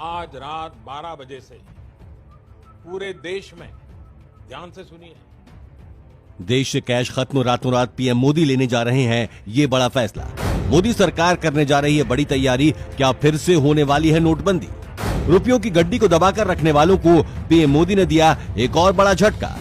आज रात 12 बजे से पूरे देश में, ध्यान से सुनिए, देश से कैश खत्म, रातों रात पीएम मोदी लेने जा रहे हैं ये बड़ा फैसला। मोदी सरकार करने जा रही है बड़ी तैयारी। क्या फिर से होने वाली है नोटबंदी? रुपयों की गड्डी को दबाकर रखने वालों को पीएम मोदी ने दिया एक और बड़ा झटका।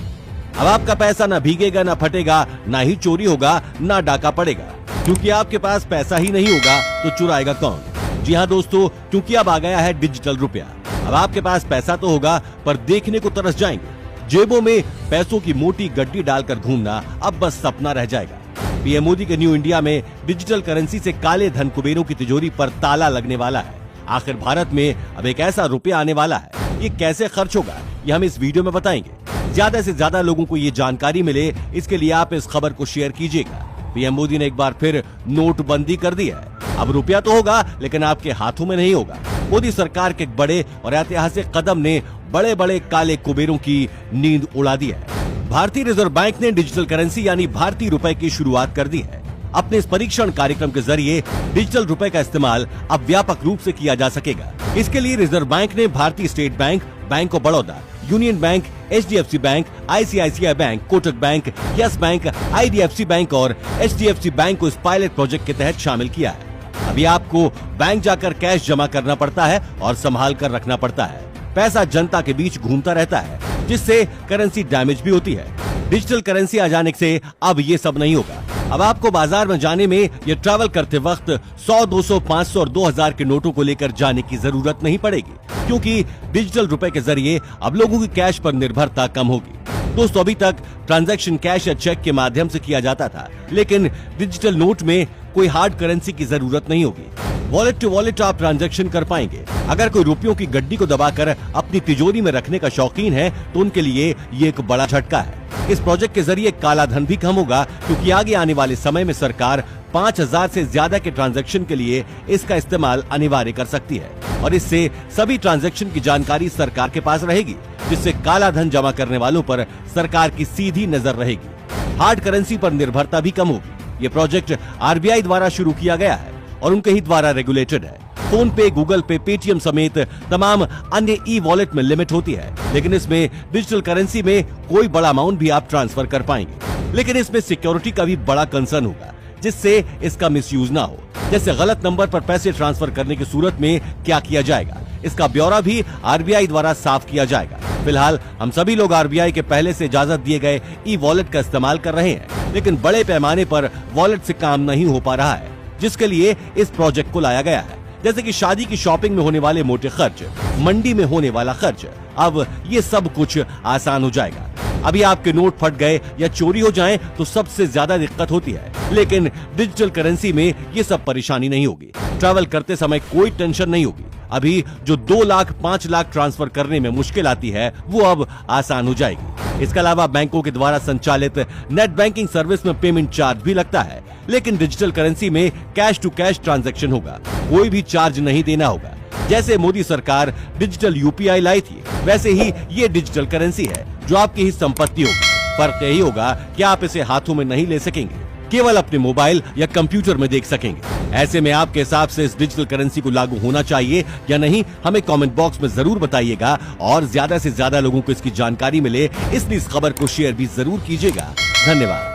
अब आपका पैसा ना भीगेगा, ना फटेगा, ना ही चोरी होगा, ना डाका पड़ेगा, क्योंकि आपके पास पैसा ही नहीं होगा तो चुराएगा कौन? जी हाँ दोस्तों, क्योंकि अब आ गया है डिजिटल रुपया। अब आपके पास पैसा तो होगा, पर देखने को तरस जाएंगे। जेबों में पैसों की मोटी गड्डी डालकर घूमना अब बस सपना रह जाएगा। पीएम मोदी के न्यू इंडिया में डिजिटल करेंसी से काले धन कुबेरों की तिजोरी पर ताला लगने वाला है। आखिर भारत में अब एक ऐसा रुपया आने वाला है, ये कैसे खर्च होगा ये हम इस वीडियो में बताएंगे। ज्यादा से ज्यादा लोगों को ये जानकारी मिले, इसके लिए आप इस खबर को शेयर कीजिएगा। पीएम मोदी ने एक बार फिर नोटबंदी कर दी है। अब रुपया तो होगा, लेकिन आपके हाथों में नहीं होगा। मोदी सरकार के बड़े और ऐतिहासिक कदम ने बड़े बड़े काले कुबेरों की नींद उड़ा दी है। भारतीय रिजर्व बैंक ने डिजिटल करेंसी यानी भारतीय रुपए की शुरुआत कर दी है। अपने इस परीक्षण कार्यक्रम के जरिए डिजिटल रुपए का इस्तेमाल अब व्यापक रूप से किया जा सकेगा। इसके लिए रिजर्व बैंक ने भारतीय state bank, bank of Baroda, union bank, HDFC bank, ICICI bank, Kotak bank, yes bank, IDFC bank और HDFC बैंक को इस पायलट प्रोजेक्ट के तहत शामिल किया है। अभी आपको बैंक जाकर कैश जमा करना पड़ता है और संभाल कर रखना पड़ता है। पैसा जनता के बीच घूमता रहता है, जिससे करेंसी डैमेज भी होती है। डिजिटल करेंसी आ जाने से अब ये सब नहीं होगा। अब आपको बाजार में जाने में या ट्रैवल करते वक्त 100, 200, 500 और 2000 के नोटों को लेकर जाने की जरूरत नहीं पड़ेगी, क्योंकि डिजिटल रुपए के जरिए अब लोगों की कैश पर निर्भरता कम होगी। दोस्तों, अभी तक ट्रांजैक्शन कैश या चेक के माध्यम से किया जाता था, लेकिन डिजिटल नोट में कोई हार्ड करेंसी की जरूरत नहीं होगी। वॉलेट टू वॉलेट आप ट्रांजैक्शन कर पाएंगे। अगर कोई रुपयों की गड्डी को दबाकर अपनी तिजोरी में रखने का शौकीन है, तो उनके लिए ये एक बड़ा झटका है। इस प्रोजेक्ट के जरिए काला धन भी कम होगा, क्योंकि आगे आने वाले समय में सरकार 5000 से ज्यादा के ट्रांजैक्शन के लिए इसका इस्तेमाल अनिवार्य कर सकती है, और इससे सभी ट्रांजैक्शन की जानकारी सरकार के पास रहेगी, जिससे काला धन जमा करने वालों पर सरकार की सीधी नजर रहेगी। हार्ड करेंसी पर निर्भरता भी कम होगी। ये प्रोजेक्ट RBI द्वारा शुरू किया गया है और उनके ही द्वारा रेगुलेटेड है। फोन पे, गूगल पे, पेटीएम समेत तमाम अन्य ई-वॉलेट में लिमिट होती है, लेकिन इसमें डिजिटल करेंसी में कोई बड़ा अमाउंट भी आप ट्रांसफर कर पाएंगे। लेकिन इसमें सिक्योरिटी का भी बड़ा कंसर्न होगा, जिससे इसका मिसयूज ना हो। जैसे गलत नंबर पर पैसे ट्रांसफर करने की सूरत में क्या किया जाएगा, इसका ब्यौरा भी RBI द्वारा साफ किया जाएगा। फिलहाल हम सभी लोग RBI के पहले से इजाजत दिए गए ई-वॉलेट का इस्तेमाल कर रहे हैं, लेकिन बड़े पैमाने पर वॉलेट से काम नहीं हो पा रहा है, जिसके लिए इस प्रोजेक्ट को लाया गया है। जैसे कि शादी की शॉपिंग में होने वाले मोटे खर्च, मंडी में होने वाला खर्च, अब ये सब कुछ आसान हो जाएगा। अभी आपके नोट फट गए या चोरी हो जाएं तो सबसे ज्यादा दिक्कत होती है, लेकिन डिजिटल करेंसी में ये सब परेशानी नहीं होगी। ट्रैवल करते समय कोई टेंशन नहीं होगी। अभी जो 2 लाख 5 लाख ट्रांसफर करने में मुश्किल आती है, वो अब आसान हो जाएगी। इसके अलावा बैंकों के द्वारा संचालित नेट बैंकिंग सर्विस में पेमेंट चार्ज भी लगता है, लेकिन डिजिटल करेंसी में कैश टू कैश ट्रांजैक्शन होगा, कोई भी चार्ज नहीं देना होगा। जैसे मोदी सरकार डिजिटल UPI लाई थी, वैसे ही ये डिजिटल करेंसी है जो आपकी ही संपत्ति होगी। फर्क यही होगा कि आप इसे हाथों में नहीं ले सकेंगे, केवल अपने मोबाइल या कंप्यूटर में देख सकेंगे। ऐसे में आपके हिसाब से इस डिजिटल करेंसी को लागू होना चाहिए या नहीं, हमें कमेंट बॉक्स में जरूर बताइएगा, और ज्यादा से ज्यादा लोगों को इसकी जानकारी मिले, इसलिए इस खबर को शेयर भी जरूर कीजिएगा। धन्यवाद।